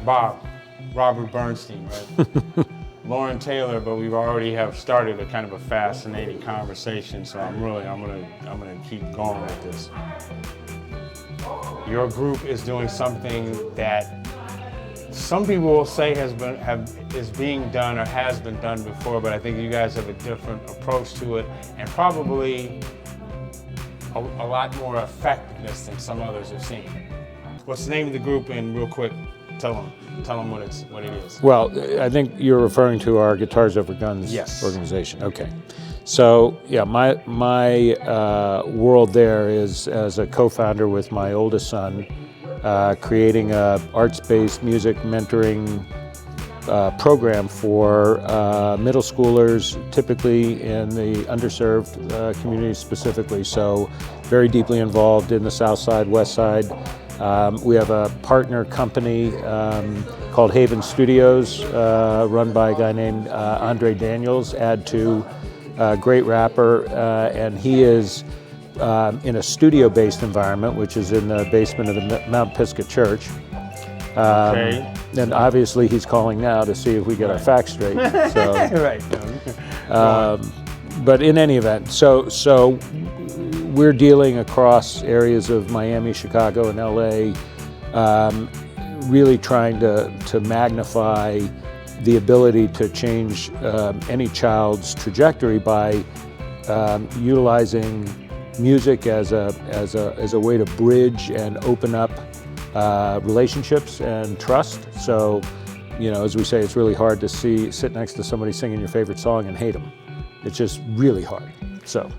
Robert Bernstein, right? Loren Taylor, but we've already have started a kind of a fascinating conversation, so I'm gonna keep going with this. Your group is doing something that some people will say is being done or has been done before, but I think you guys have a different approach to it, and probably a lot more effectiveness than some others have seen. What's the name of the group? And real quick, tell them what it is. Well, I think you're referring to our Guitars Over Guns organization. Okay. So yeah, my world there is as a co-founder with my oldest son, creating a arts-based music mentoring program for middle schoolers, typically in the underserved communities specifically. So very deeply involved in the South Side, West Side. We have a partner company called Haven Studios, run by a guy named Andre Daniels, add to great rapper, and he is in a studio-based environment, which is in the basement of the Mount Pisgah Church. Okay. And obviously he's calling now to see if we get our facts straight. So, right. But in any event, so we're dealing across areas of Miami, Chicago, and LA, really trying to magnify the ability to change any child's trajectory by utilizing music as a way to bridge and open up relationships and trust. So, as we say, it's really hard to sit next to somebody singing your favorite song and hate them. It's just really hard. So,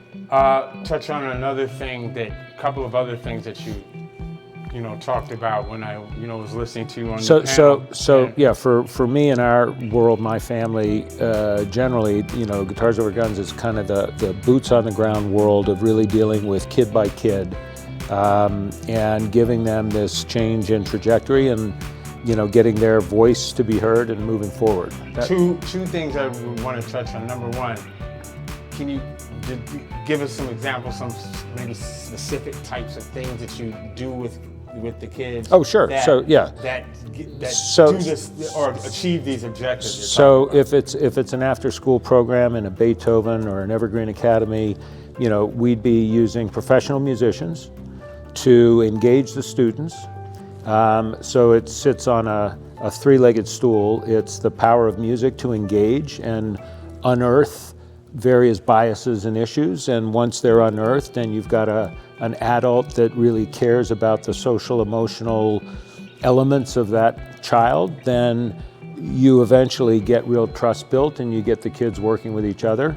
touch on another thing, a couple of other things that you talked about when I was listening to you on the panel. Yeah, for me and our world, my family, generally, Guitars Over Guns is kind of the boots on the ground world of really dealing with kid by kid, and giving them this change in trajectory and getting their voice to be heard and moving forward. Two things I want to touch on. Number one, can you give us some examples, some maybe specific types of things that you do with the kids? Oh, sure. That do this or achieve these objectives. So if it's an after-school program in a Beethoven or an Evergreen Academy, we'd be using professional musicians to engage the students. So it sits on a three-legged stool. It's the power of music to engage and unearth various biases and issues, and once they're unearthed, then you've got an adult that really cares about the social, emotional elements of that child, then you eventually get real trust built and you get the kids working with each other.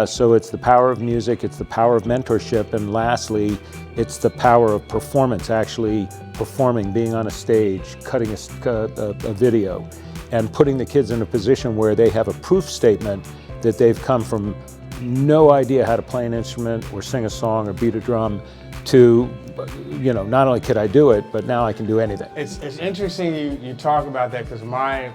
So it's the power of music, it's the power of mentorship, and lastly, it's the power of performance, actually performing, being on a stage, cutting a video, and putting the kids in a position where they have a proof statement that they've come from no idea how to play an instrument or sing a song or beat a drum to, not only could I do it, but now I can do anything. It's interesting you talk about that, because my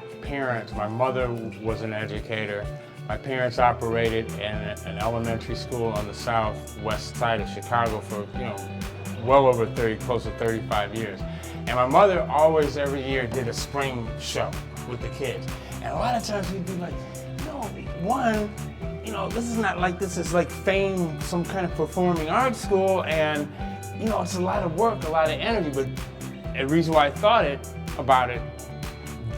mother was an educator. My parents operated an elementary school on the southwest side of Chicago for, well over close to 35 years. And my mother always, every year, did a spring show with the kids. And a lot of times we'd be like, one, this is like Fame, some kind of performing arts school, and it's a lot of work, a lot of energy. But the reason why I thought about it,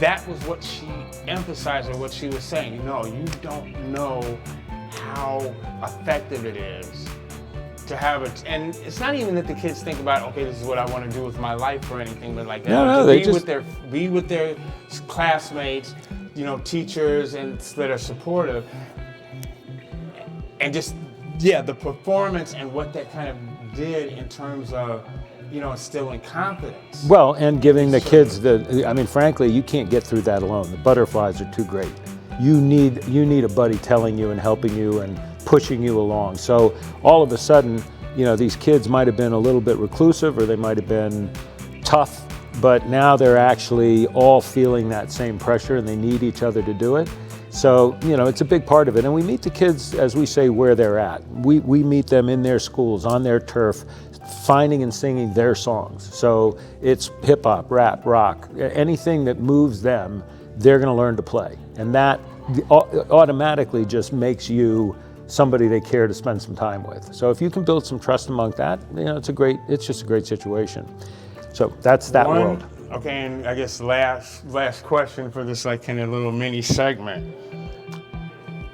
that was what she emphasized, or what she was saying. You don't know how effective it is to have it. And it's not even that the kids think about, okay, this is what I want to do with my life or anything, but like be with their classmates, teachers, and that are supportive, and just the performance and what that kind of did in terms of instilling confidence. Well, and giving the kids frankly, you can't get through that alone. The butterflies are too great. You need a buddy telling you and helping you and pushing you along. So all of a sudden, these kids might have been a little bit reclusive, or they might have been tough, but now they're actually all feeling that same pressure and they need each other to do it. So, it's a big part of it. And we meet the kids, as we say, where they're at. We meet them in their schools, on their turf, finding and singing their songs. So it's hip hop, rap, rock, anything that moves them, they're going to learn to play. And that automatically just makes you somebody they care to spend some time with. So if you can build some trust among that, it's just a great situation. So that's that world. Okay, and I guess last question for this kind of little mini segment.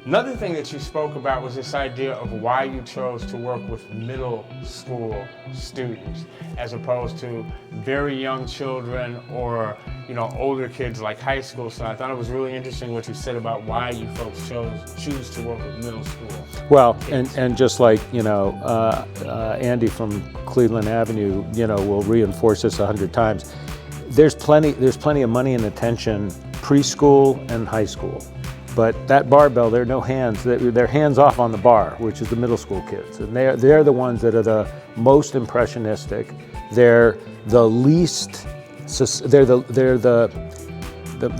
Another thing that you spoke about was this idea of why you chose to work with middle school students as opposed to very young children or older kids like high school. So I thought it was really interesting what you said about why you folks choose to work with middle school. Well, and just like Andy from Cleveland Avenue, will reinforce this 100 times. There's plenty of money and attention preschool and high school. But that barbell, there are no hands. They're hands off on the bar, which is the middle school kids, and they're the ones that are the most impressionistic. They're the least. They're the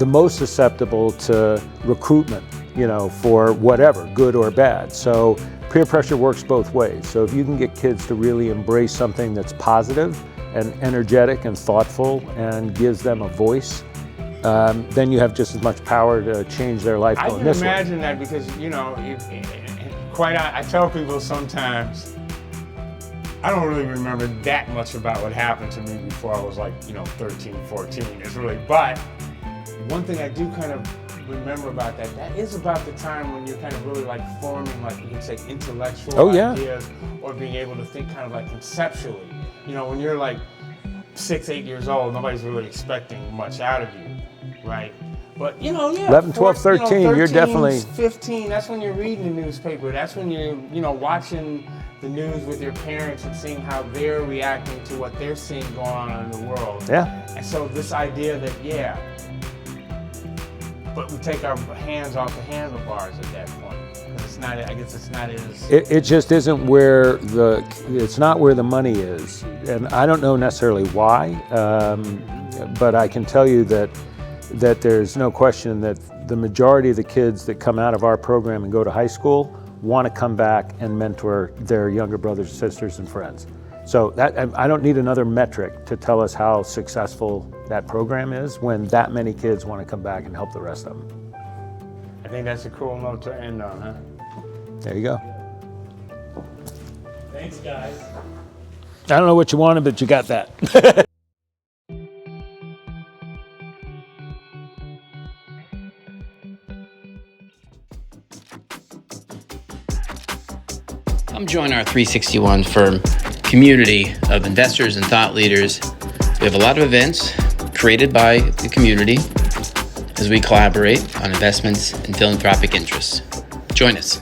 most susceptible to recruitment, for whatever, good or bad. So peer pressure works both ways. So if you can get kids to really embrace something that's positive and energetic and thoughtful and gives them a voice, then you have just as much power to change their life going this way. I can imagine that because, I tell people sometimes, I don't really remember that much about what happened to me before I was 13, 14. It's really, but one thing I do kind of remember about that is about the time when you're kind of really forming, you could say, intellectual ideas or being able to think kind of conceptually. When you're 6, 8 years old, nobody's really expecting much out of you. Right, but 11, 12, 13, you're definitely 15. That's when you're reading the newspaper. That's when you're watching the news with your parents and seeing how they're reacting to what they're seeing going on in the world. Yeah. And so this idea that but we take our hands off the handlebars at that point. It's not. I guess it's not as. It just isn't where it's not where the money is, and I don't know necessarily why, but I can tell you that there's no question that the majority of the kids that come out of our program and go to high school want to come back and mentor their younger brothers, sisters, and friends. So that I don't need another metric to tell us how successful that program is when that many kids want to come back and help the rest of them. I think that's a cool note to end on, huh? There you go. Thanks, guys. I don't know what you wanted, but you got that. Come join our 361 firm community of investors and thought leaders. We have a lot of events created by the community as we collaborate on investments and philanthropic interests. Join us.